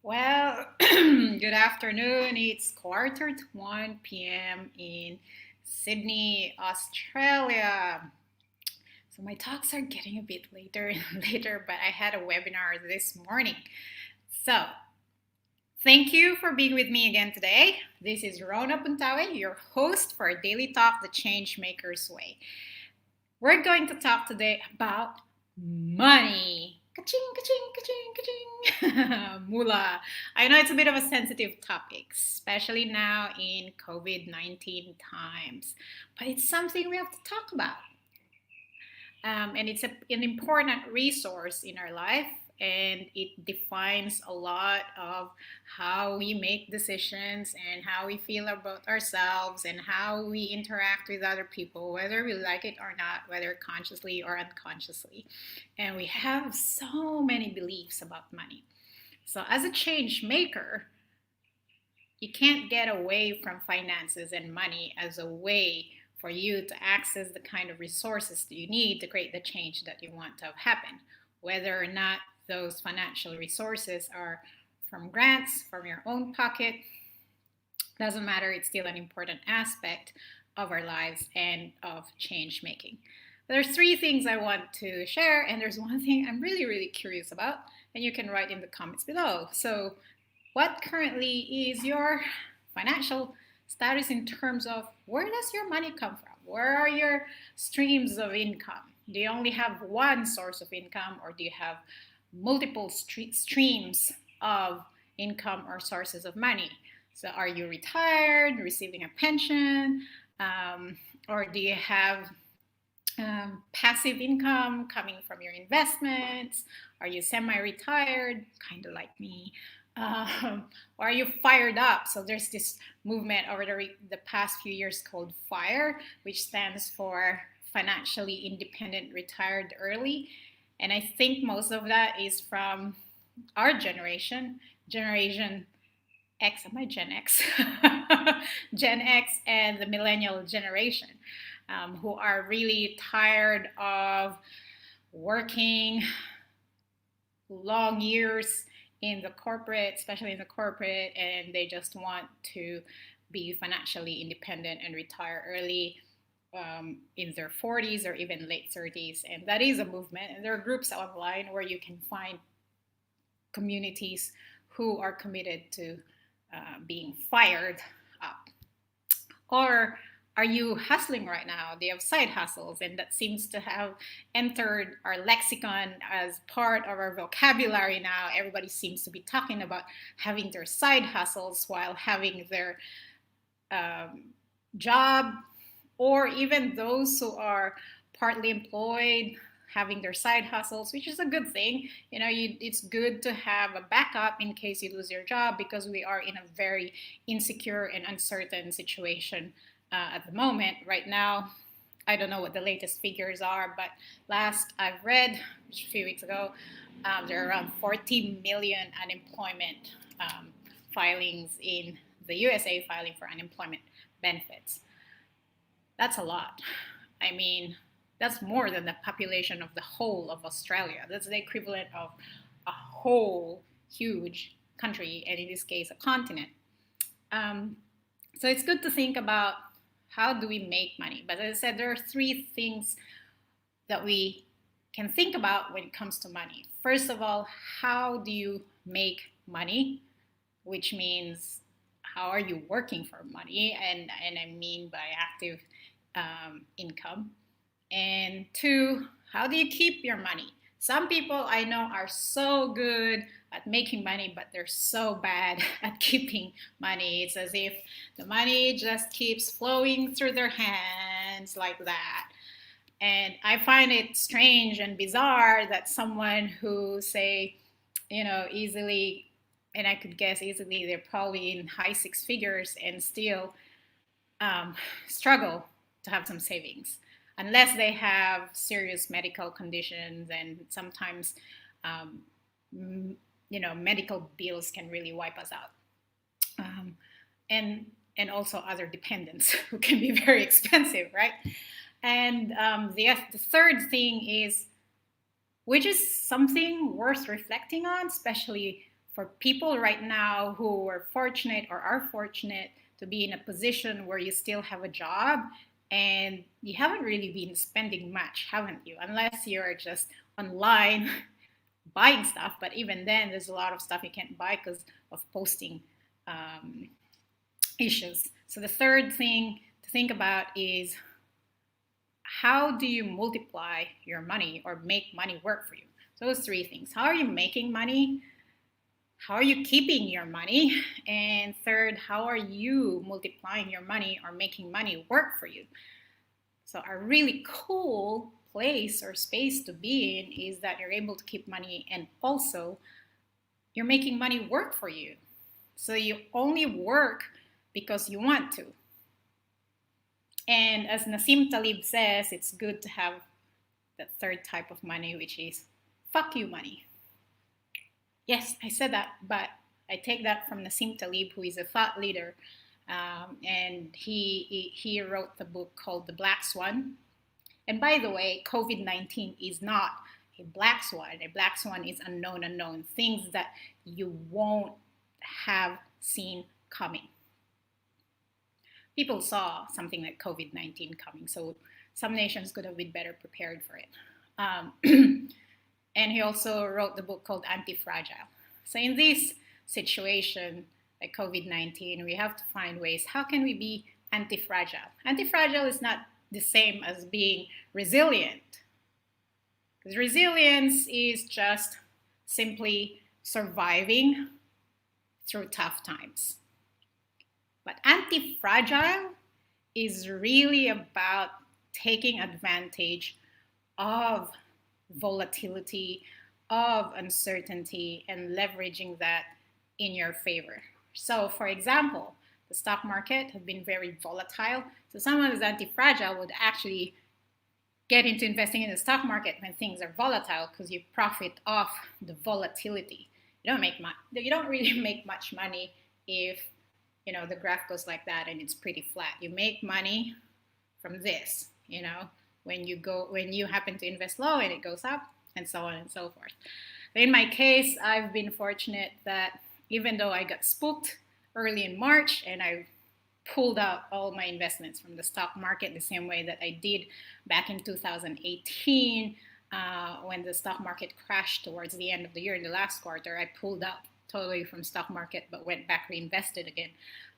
Well, good afternoon. It's quarter to 1 p.m. in Sydney, Australia. So my talks are getting a bit later and later, but I had a webinar this morning. So thank you for being with me again today. This is 𝗀𝗶𝗶𝗴𝗹𝗶, your host for Daily Talk, the Change Maker's Way. We're going to talk today about money. Ka-ching, ka-ching, ka-ching, ka-ching. Mula. I know it's a bit of a sensitive topic, especially now in COVID-19 times, but it's something we have to talk about. And it's an important resource in our life, and it defines a lot of how we make decisions and how we feel about ourselves and how we interact with other people, whether we like it or not, whether consciously or unconsciously. And we have so many beliefs about money. So as a change maker, you can't get away from finances and money as a way for you to access the kind of resources that you need to create the change that you want to have happen. Whether or not those financial resources are from grants, from your own pocket, doesn't matter. It's still an important aspect of our lives and of change making. There's three things I want to share, and there's one thing I'm really, really curious about, and you can write in the comments below. So what currently is your financial status in terms of where does your money come from? Where are your streams of income? Do you only have one source of income, or do you have multiple streams of income or sources of money? So are you retired, receiving a pension, or do you have passive income coming from your investments? Are you semi-retired, kind of like me? Or are you fired up? So there's this movement over the past few years called FIRE, which stands for Financially Independent Retired Early. And I think most of that is from our generation, Generation X, am I Gen X? Gen X and the millennial generation, who are really tired of working long years in the corporate, especially in the corporate, and they just want to be financially independent and retire early in their 40s or even late 30s. And that is a movement. And there are groups online where you can find communities who are committed to being fired up. Or are you hustling right now? Do you have side hustles? And that seems to have entered our lexicon as part of our vocabulary now. Everybody seems to be talking about having their side hustles while having their job, or even those who are partly employed having their side hustles, which is a good thing. You know, it's good to have a backup in case you lose your job, because we are in a very insecure and uncertain situation at the moment. Right now, I don't know what the latest figures are, but last I've read, which a few weeks ago, there are around 40 million unemployment filings in the USA filing for unemployment benefits. That's a lot. I mean, that's more than the population of the whole of Australia. That's the equivalent of a whole huge country, and in this case, a continent. So it's good to think about how do we make money. But as I said, there are three things that we can think about when it comes to money. First of all, how do you make money? Which means, how are you working for money? And I mean by active income. And two, how do you keep your money? Some people I know are so good at making money, but they're so bad at keeping money. It's as if the money just keeps flowing through their hands like that. And I find it strange and bizarre that someone who, say, easily, and I could guess easily, they're probably in high six figures and still struggle to have some savings, unless they have serious medical conditions, and sometimes medical bills can really wipe us out, and also other dependents who can be very expensive, right? And the third thing is, which is something worth reflecting on, especially for people right now who are fortunate or are fortunate to be in a position where you still have a job and you haven't really been spending much, haven't you? Unless you're just online buying stuff. But even then, there's a lot of stuff you can't buy because of posting issues. So the third thing to think about is, how do you multiply your money or make money work for you? So those three things. How are you making money? How are you keeping your money? And third, how are you multiplying your money or making money work for you? So a really cool place or space to be in is that you're able to keep money and also you're making money work for you. So you only work because you want to. And as Nassim Taleb says, it's good to have the third type of money, which is fuck you money. Yes, I said that, but I take that from Nassim Taleb, who is a thought leader. And he wrote the book called The Black Swan. And by the way, COVID-19 is not a black swan. A black swan is unknown, things that you won't have seen coming. People saw something like COVID-19 coming, so some nations could have been better prepared for it. And he also wrote the book called Antifragile. So in this situation, like COVID-19, we have to find ways, how can we be anti-fragile? Anti-fragile is not the same as being resilient. Because resilience is just simply surviving through tough times. But anti-fragile is really about taking advantage of volatility, of uncertainty, and leveraging that in your favor. So for example, the stock market has been very volatile. So someone who's anti-fragile would actually get into investing in the stock market when things are volatile because you profit off the volatility. You don't really make much money if the graph goes like that and it's pretty flat. You make money from this, when you happen to invest low and it goes up, and so on and so forth. In my case, I've been fortunate that even though I got spooked early in March and I pulled out all my investments from the stock market the same way that I did back in 2018 when the stock market crashed towards the end of the year in the last quarter, I pulled out totally from stock market but went back reinvested again.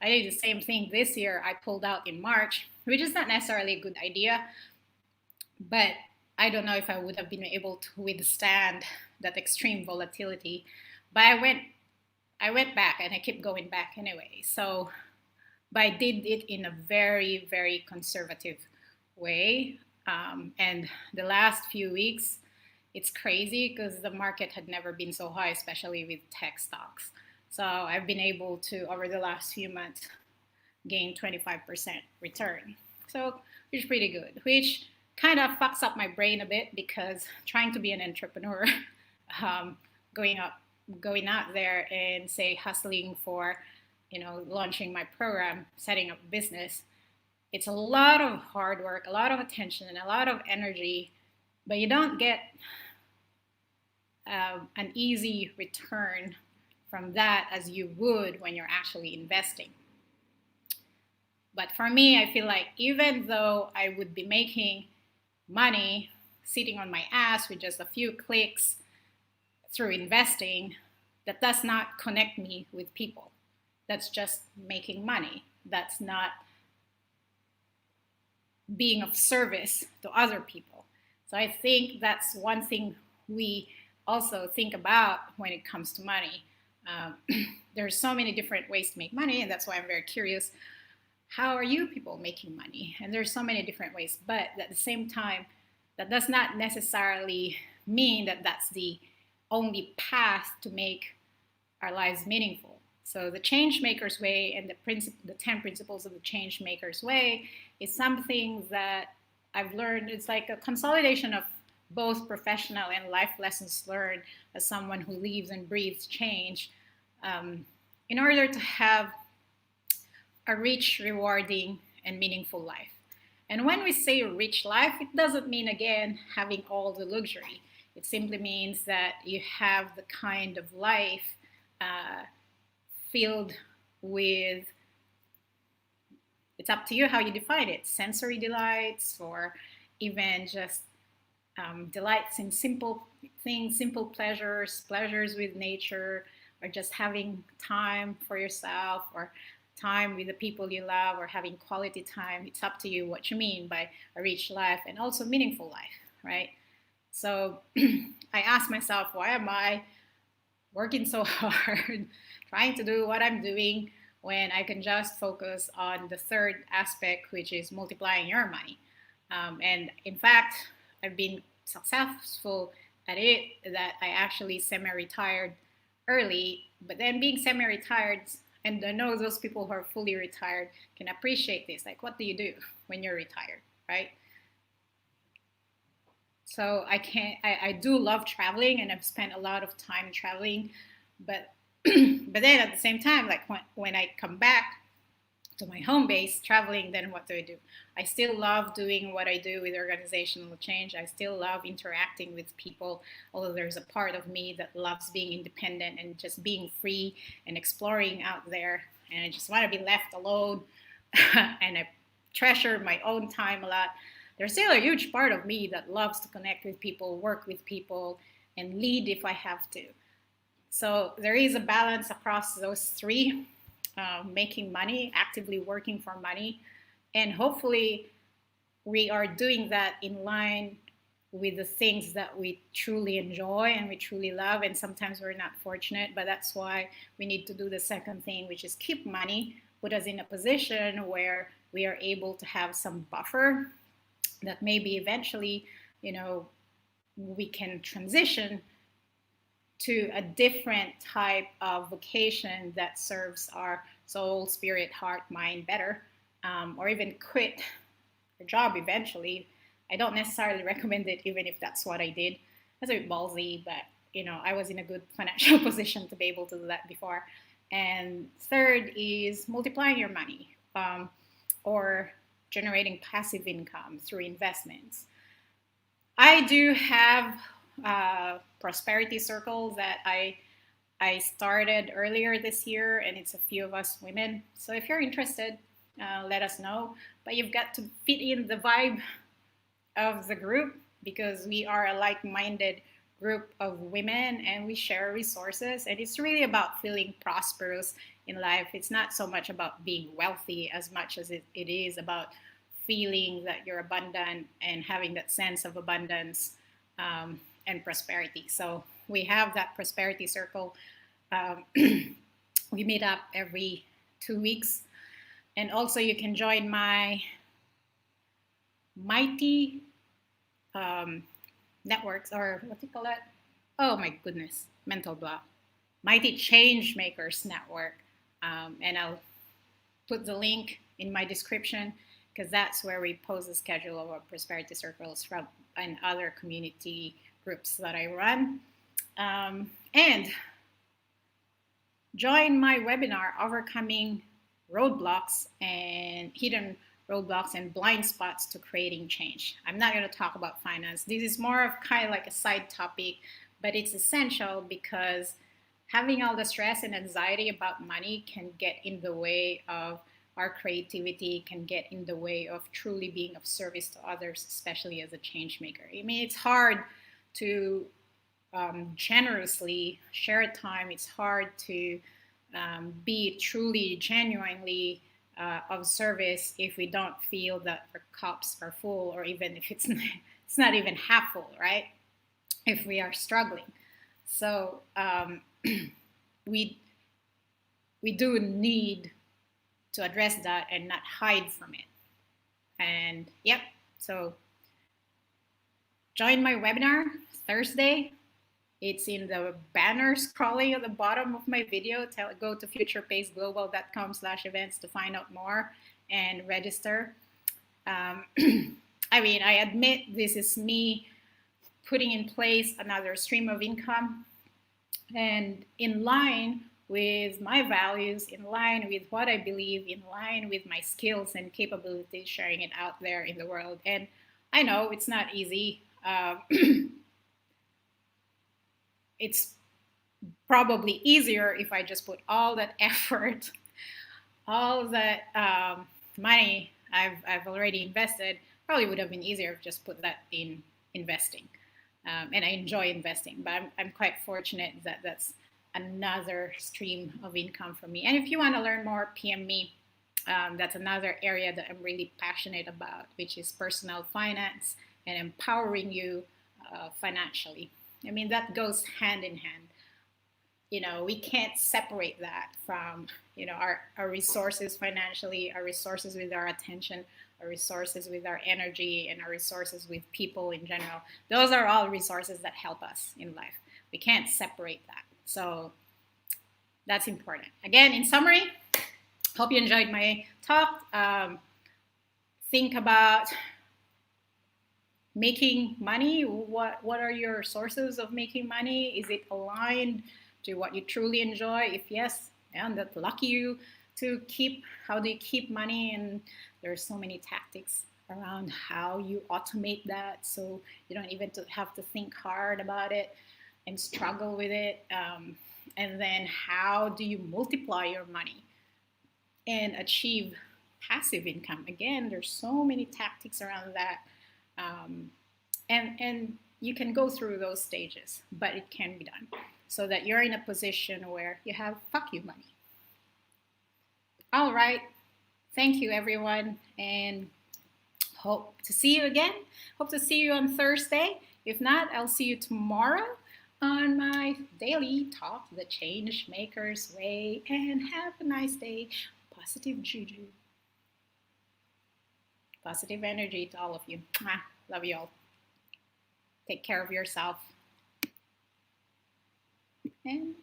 I did the same thing this year. I pulled out in March, which is not necessarily a good idea, but I don't know if I would have been able to withstand that extreme volatility. But I went back and I kept going back anyway. So, but I did it in a very, very conservative way. And the last few weeks, it's crazy because the market had never been so high, especially with tech stocks. So I've been able to, over the last few months, gain 25% return. So, which is pretty good, which kind of fucks up my brain a bit because trying to be an entrepreneur, going out there and say hustling for, launching my program, setting up business, it's a lot of hard work, a lot of attention, and a lot of energy, but you don't get an easy return from that as you would when you're actually investing. But for me, I feel like even though I would be making money sitting on my ass with just a few clicks through investing, that does not connect me with people. That's just making money. That's not being of service to other people. So I think that's one thing we also think about when it comes to money. There's so many different ways to make money, and that's why I'm very curious. How are you people making money? And there's so many different ways, but at the same time, that does not necessarily mean that that's the only path to make our lives meaningful. So the Changemaker's Way and the 10 principles of the Changemaker's Way is something that I've learned. It's like a consolidation of both professional and life lessons learned as someone who lives and breathes change, in order to have a rich, rewarding, and meaningful life. And when we say a rich life, it doesn't mean, again, having all the luxury. It simply means that you have the kind of life filled with, it's up to you how you define it, sensory delights, or even just delights in simple things, simple pleasures, pleasures with nature, or just having time for yourself, or time with the people you love, or having quality time. It's up to you what you mean by a rich life and also meaningful life, right? So I asked myself, why am I working so hard, trying to do what I'm doing when I can just focus on the third aspect, which is multiplying your money? And in fact, I've been successful at it, that I actually semi-retired early. But then being semi-retired, and I know those people who are fully retired can appreciate this. Like, what do you do when you're retired, right? So I do love traveling, and I've spent a lot of time traveling, but but then at the same time, like when I come back to my home base traveling, then what do? I still love doing what I do with organizational change. I still love interacting with people, although there's a part of me that loves being independent and just being free and exploring out there. And I just want to be left alone. And I treasure my own time a lot. There's still a huge part of me that loves to connect with people, work with people, and lead if I have to. So there is a balance across those three. Making money, actively working for money, and hopefully we are doing that in line with the things that we truly enjoy and we truly love. And sometimes we're not fortunate, but that's why we need to do the second thing, which is keep money, put us in a position where we are able to have some buffer that maybe eventually, we can transition to a different type of vocation that serves our soul, spirit, heart, mind better, or even quit a job eventually. I don't necessarily recommend it, even if that's what I did. That's a bit ballsy, but I was in a good financial position to be able to do that before. And third is multiplying your money, or generating passive income through investments. I do have prosperity circle that I started earlier this year, and it's a few of us women. So if you're interested, let us know. But you've got to fit in the vibe of the group, because we are a like-minded group of women and we share resources, and it's really about feeling prosperous in life. It's not so much about being wealthy as much as it is about feeling that you're abundant and having that sense of abundance and prosperity. So we have that prosperity circle. We meet up every 2 weeks. And also you can join my Mighty networks, or what do you call that? Oh my goodness, mental block. Mighty Change Makers Network. And I'll put the link in my description, because that's where we post the schedule of our prosperity circles from and other community groups that I run. And join my webinar, Overcoming Roadblocks and Hidden Roadblocks and Blind Spots to Creating Change. I'm not going to talk about finance. This is more of kind of like a side topic, but it's essential because having all the stress and anxiety about money can get in the way of our creativity, can get in the way of truly being of service to others, especially as a change maker. I mean, it's hard to generously share time. It's hard to be truly, genuinely of service if we don't feel that our cups are full, or even if it's not even half full, right? If we are struggling. So we do need to address that and not hide from it. And yep, so join my webinar Thursday. It's in the banner scrolling at the bottom of my video. Go to futurepaceglobal.com/events to find out more and register. I mean, I admit this is me putting in place another stream of income, and in line with my values, in line with what I believe, in line with my skills and capabilities, sharing it out there in the world. And I know it's not easy. It's probably easier if I just put all that effort, all that money I've already invested. Probably would have been easier if just put that in investing. And I enjoy investing, but I'm quite fortunate that that's another stream of income for me. And if you want to learn more, PM me. That's another area that I'm really passionate about, which is personal finance and empowering you financially. I mean, that goes hand in hand. You know, we can't separate that from, you know, our resources financially, our resources with our attention, our resources with our energy, and our resources with people in general. Those are all resources that help us in life. We can't separate that. So that's important. Again, in summary, hope you enjoyed my talk. Think about making money. What are your sources of making money? Is it aligned to what you truly enjoy? If yes, and that's lucky you to keep. How do you keep money? And there's so many tactics around how you automate that, so you don't even have to think hard about it and struggle with it. And then how do you multiply your money and achieve passive income? Again, there's so many tactics around that. And you can go through those stages, but it can be done so that you're in a position where you have fuck you money. All right. Thank you, everyone. And hope to see you again. Hope to see you on Thursday. If not, I'll see you tomorrow on my daily talk, The Change Maker's Way. And have a nice day. Positive juju. Positive energy to all of you. Love you all. Take care of yourself. And